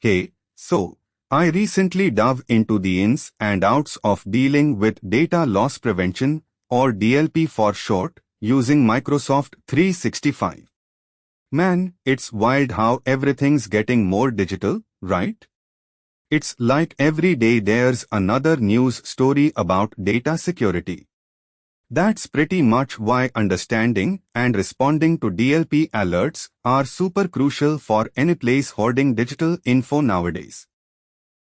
Hey, so, I recently dove into the ins and outs of dealing with data loss prevention, or DLP for short, using Microsoft 365. Man, it's wild how everything's getting more digital, right? It's like every day there's another news story about data security. That's pretty much why understanding and responding to DLP alerts are super crucial for any place hoarding digital info nowadays.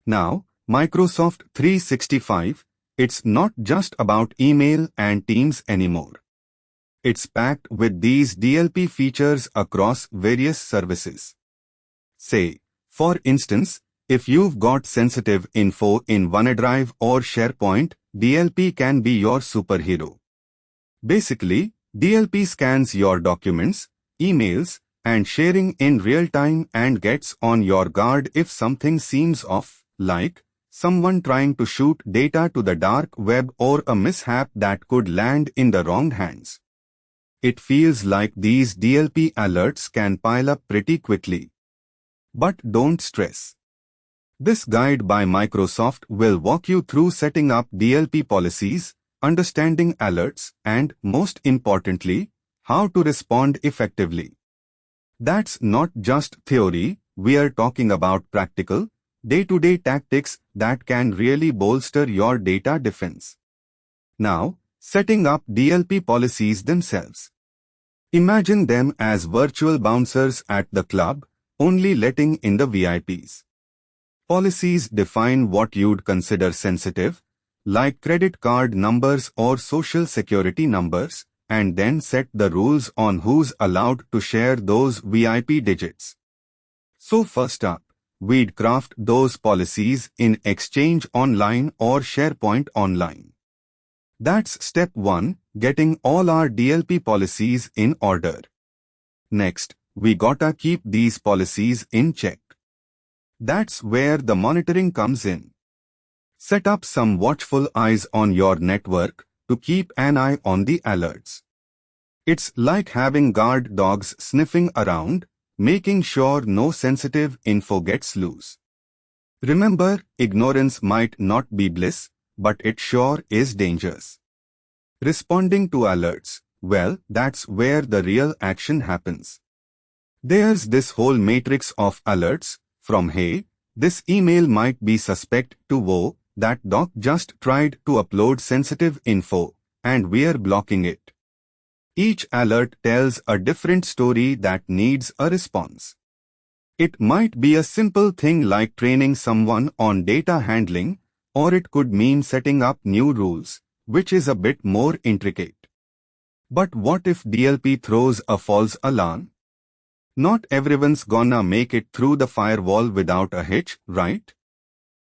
Now, Microsoft 365, it's not just about email and Teams anymore. It's packed with these DLP features across various services. Say, for instance, if you've got sensitive info in OneDrive or SharePoint, DLP can be your superhero. Basically, DLP scans your documents, emails, and sharing in real time and gets on your guard if something seems off, like someone trying to shoot data to the dark web or a mishap that could land in the wrong hands. It feels like these DLP alerts can pile up pretty quickly. But don't stress. This guide by Microsoft will walk you through setting up DLP policies, understanding alerts, and, most importantly, how to respond effectively. That's not just theory, we are talking about practical, day-to-day tactics that can really bolster your data defense. Now, setting up DLP policies themselves. Imagine them as virtual bouncers at the club, only letting in the VIPs. Policies define what you'd consider sensitive, like credit card numbers or social security numbers, and then set the rules on who's allowed to share those VIP digits. So first up, we'd craft those policies in Exchange Online or SharePoint Online. That's step 1, getting all our DLP policies in order. Next, we gotta keep these policies in check. That's where the monitoring comes in. Set up some watchful eyes on your network to keep an eye on the alerts. It's like having guard dogs sniffing around, making sure no sensitive info gets loose. Remember, ignorance might not be bliss, but it sure is dangerous. Responding to alerts, well, that's where the real action happens. There's this whole matrix of alerts, from hey, this email might be suspect to whoa, that doc just tried to upload sensitive info, and we're blocking it. Each alert tells a different story that needs a response. It might be a simple thing like training someone on data handling, or it could mean setting up new rules, which is a bit more intricate. But what if DLP throws a false alarm? Not everyone's gonna make it through the firewall without a hitch, right?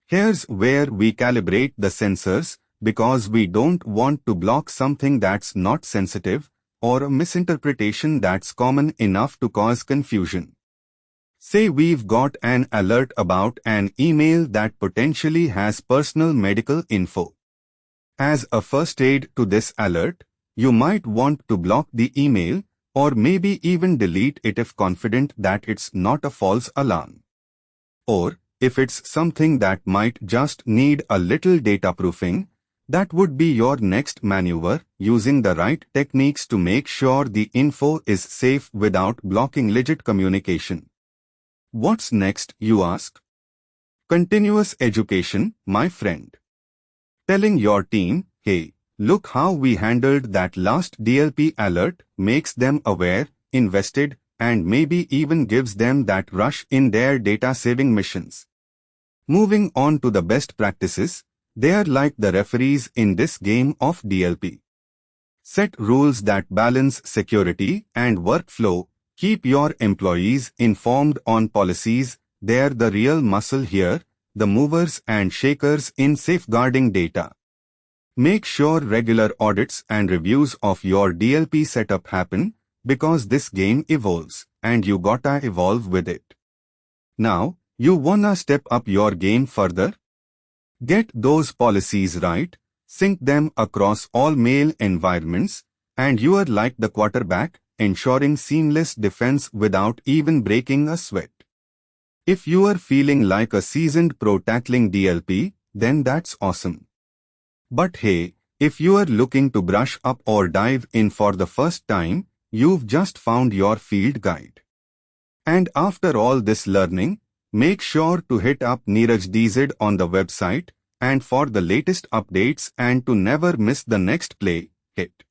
Here's where we calibrate the sensors, because we don't want to block something that's not sensitive, or a misinterpretation that's common enough to cause confusion. Say we've got an alert about an email that potentially has personal medical info. As a first aid to this alert, you might want to block the email, or maybe even delete it if confident that it's not a false alarm. Or, if it's something that might just need a little data proofing, that would be your next maneuver, using the right techniques to make sure the info is safe without blocking legit communication. What's next, you ask? Continuous education, my friend. Telling your team, hey, look how we handled that last DLP alert, makes them aware, invested, and maybe even gives them that rush in their data-saving missions. Moving on to the best practices, they are like the referees in this game of DLP. Set rules that balance security and workflow, keep your employees informed on policies, they're the real muscle here, the movers and shakers in safeguarding data. Make sure regular audits and reviews of your DLP setup happen, because this game evolves, and you gotta evolve with it. Now, you wanna step up your game further? Get those policies right, sync them across all mail environments, and you are like the quarterback, ensuring seamless defense without even breaking a sweat. If you are feeling like a seasoned pro tackling DLP, then that's awesome. But hey, if you are looking to brush up or dive in for the first time, you've just found your field guide. And after all this learning, make sure to hit up Neeraj DZ on the website and for the latest updates and to never miss the next play, hit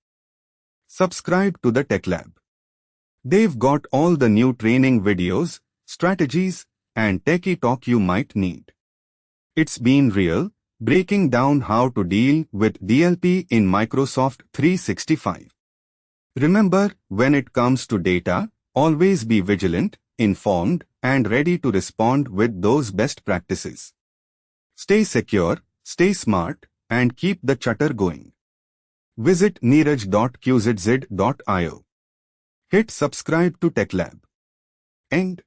subscribe to the TechLab. They've got all the new training videos, strategies, and techie talk you might need. It's been real, breaking down how to deal with DLP in Microsoft 365. Remember, when it comes to data, always be vigilant, informed, and ready to respond with those best practices. Stay secure, stay smart, and keep the chatter going. Visit neeraj.qzz.io. Hit subscribe to TechLab. End.